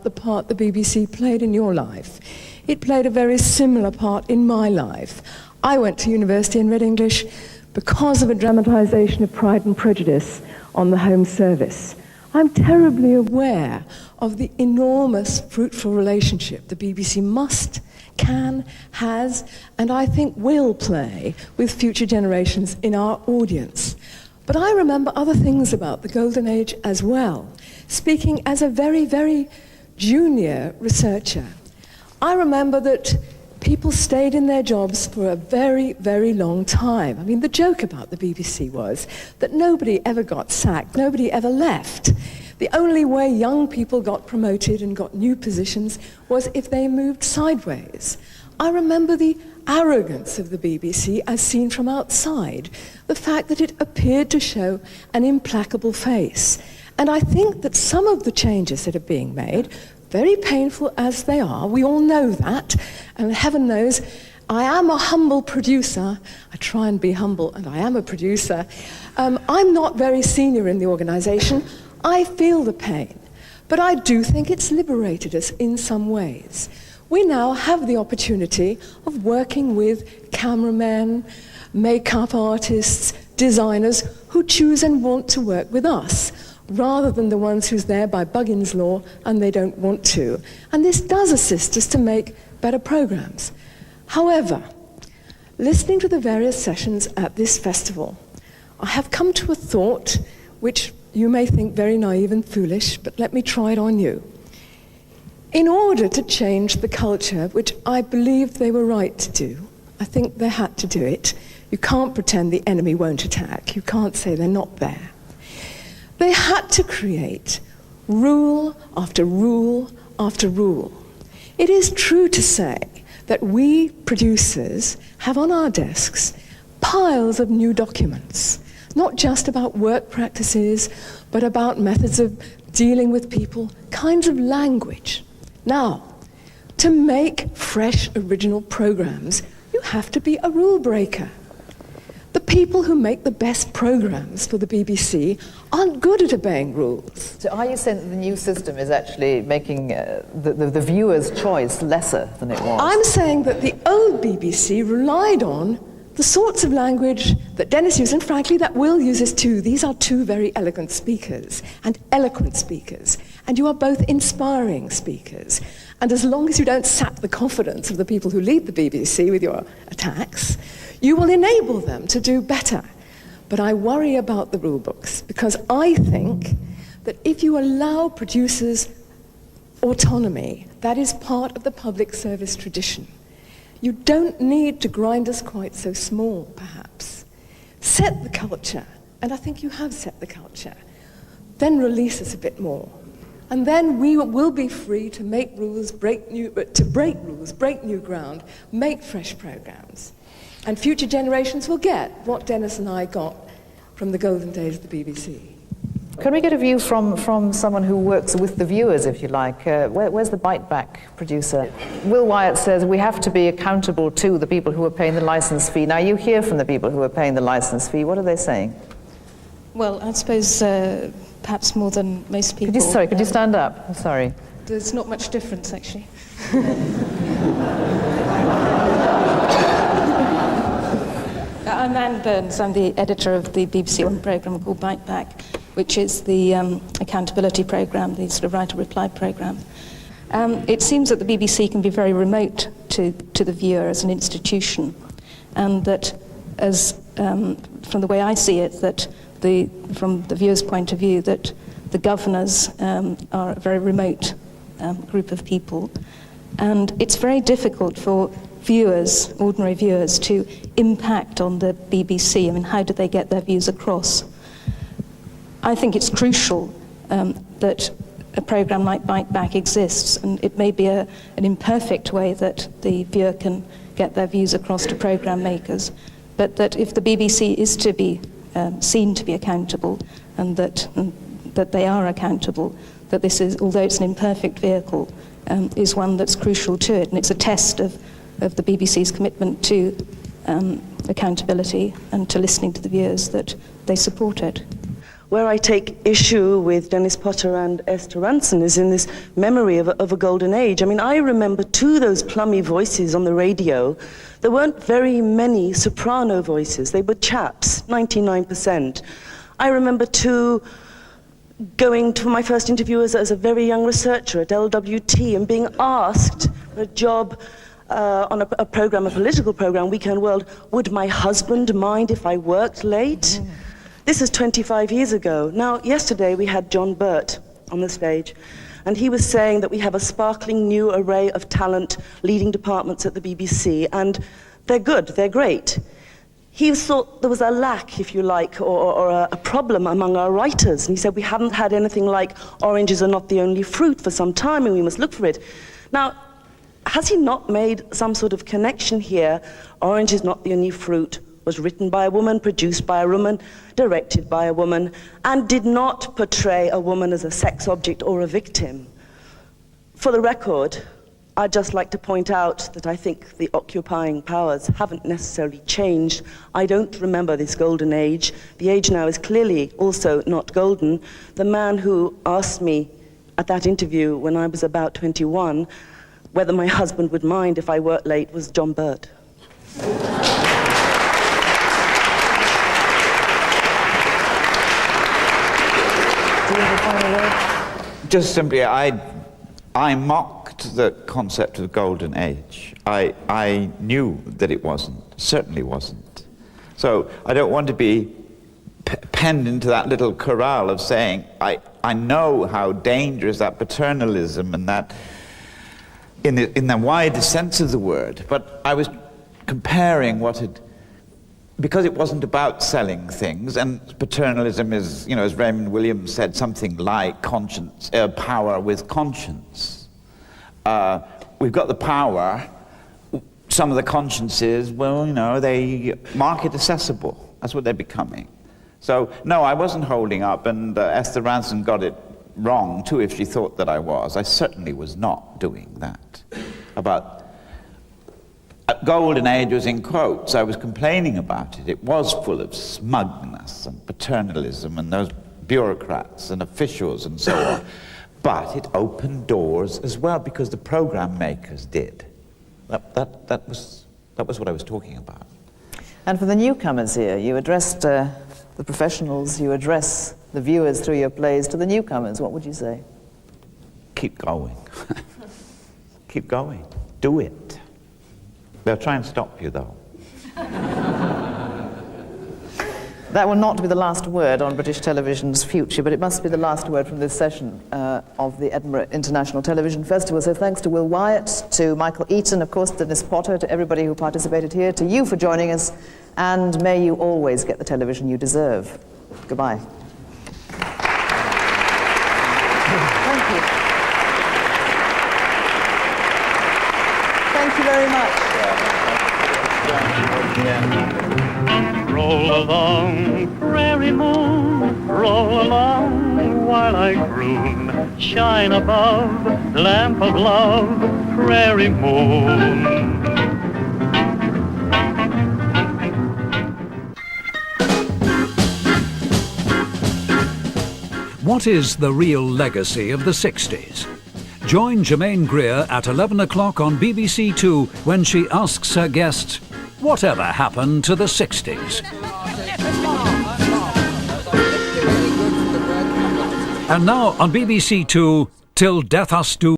the part the BBC played in your life. It played a very similar part in my life. I went to university and read English because of a dramatisation of Pride and Prejudice on the Home Service. I'm terribly aware of the enormous fruitful relationship the BBC must, can, has, and I think will play with future generations in our audience. But I remember other things about the Golden Age as well. Speaking as a very, very junior researcher, I remember that people stayed in their jobs for a very, very long time. I mean, the joke about the BBC was that nobody ever got sacked, nobody ever left. The only way young people got promoted and got new positions was if they moved sideways. I remember the arrogance of the BBC as seen from outside, the fact that it appeared to show an implacable face. And I think that some of the changes that are being made, very painful as they are, we all know that, and heaven knows, I am a humble producer. I try and be humble, and I am a producer. I'm not very senior in the organisation. I feel the pain, but I do think it's liberated us in some ways. We now have the opportunity of working with cameramen, makeup artists, designers who choose and want to work with us, rather than the ones who's there by Buggins' law and they don't want to. And this does assist us to make better programs. However, listening to the various sessions at this festival, I have come to a thought which you may think very naive and foolish, but let me try it on you. In order to change the culture, which I believe they were right to do, I think they had to do it. You can't pretend the enemy won't attack. You can't say they're not there. They had to create rule after rule after rule. It is true to say that we producers have on our desks piles of new documents, not just about work practices, but about methods of dealing with people, kinds of language. Now, to make fresh, original programs, you have to be a rule breaker. The people who make the best programs for the BBC aren't good at obeying rules. So are you saying that the new system is actually making the viewer's choice lesser than it was? I'm saying that the old BBC relied on the sorts of language that Dennis used, and frankly that Will uses too. These are two very elegant speakers and eloquent speakers, and you are both inspiring speakers. And as long as you don't sap the confidence of the people who lead the BBC with your attacks, you will enable them to do better. But I worry about the rule books, because I think that if you allow producers autonomy, that is part of the public service tradition. You don't need to grind us quite so small, perhaps. Set the culture, and I think you have set the culture. Then release us a bit more. And then we will be free to make rules, break new ground, make fresh programs. And future generations will get what Dennis and I got from the golden days of the BBC. Can we get a view from someone who works with the viewers, if you like? Where's the bite-back producer? Will Wyatt says we have to be accountable to the people who are paying the licence fee. Now, you hear from the people who are paying the licence fee. What are they saying? Well, I suppose perhaps more than most people. Could you stand up? I'm sorry. There's not much difference, actually. I'm Anne Burns. I'm the editor of the BBC One programme called Bite Back, which is the accountability programme, the sort of right-to-reply programme. It seems that the BBC can be very remote to the viewer as an institution, and that, as from the way I see it, that from the viewer's point of view, that the governors are a very remote group of people, and it's very difficult for viewers, ordinary viewers, to impact on the BBC. I mean, how do they get their views across? I think it's crucial that a programme like Bite Back exists, and it may be an imperfect way that the viewer can get their views across to programme makers, but that if the BBC is to be seen to be accountable, and that they are accountable, that this is, although it's an imperfect vehicle, is one that's crucial to it, and it's a test of the BBC's commitment to accountability and to listening to the viewers, that they support it. where I take issue with Dennis Potter and Esther Ranson is in this memory of a golden age. I mean, I remember too those plummy voices on the radio. There weren't very many soprano voices. They were chaps, 99%. I remember too going to my first interview as a very young researcher at LWT and being asked for a job on a program, a political program, Weekend World, would my husband mind if I worked late? This is 25 years ago. Now, yesterday we had John Burt on the stage, and he was saying that we have a sparkling new array of talent leading departments at the BBC, and they're good, they're great. He thought there was a lack, if you like, or a problem among our writers, and he said we haven't had anything like oranges are not the only fruit for some time, and we must look for it. Now, has he not made some sort of connection here? Orange is not the only fruit was written by a woman, produced by a woman, directed by a woman, and did not portray a woman as a sex object or a victim. For the record, I'd just like to point out that I think the occupying powers haven't necessarily changed. I don't remember this golden age. The age now is clearly also not golden. The man who asked me at that interview when I was about 21 whether my husband would mind if I worked late was John Burt. Just simply, I mocked the concept of the golden age. I knew that it wasn't, certainly wasn't. So I don't want to be penned into that little corral of saying, I know how dangerous that paternalism and that, in the wider sense of the word, but I was comparing what had, because it wasn't about selling things, and paternalism is, you know, as Raymond Williams said, something like conscience, power with conscience. We've got the power. Some of the consciences, well, you know, they market accessible. That's what they're becoming. So, no, I wasn't holding up, and Esther Ranson got it wrong, too, if she thought that I was. I certainly was not doing that. About golden age was in quotes. I was complaining about it. It was full of smugness and paternalism and those bureaucrats and officials and so on. But it opened doors as well because the program makers did. That was what I was talking about. And for the newcomers here, you addressed the professionals, you address the viewers through your plays. To the newcomers, what would you say? Keep going. Keep going. Do it. They'll try and stop you, though. That will not be the last word on British television's future, but it must be the last word from this session of the Edinburgh International Television Festival. So thanks to Will Wyatt, to Michael Eaton, of course, to Dennis Potter, to everybody who participated here, to you for joining us, and may you always get the television you deserve. Goodbye. Thank you. Thank you very much. Roll along, prairie moon, roll along while I croon. Shine above, lamp of love, prairie moon. What is the real legacy of the 60s? Join Germaine Greer at 11 o'clock on BBC Two when she asks her guest, whatever happened to the 60s? And now on BBC Two, Till Death Us Do.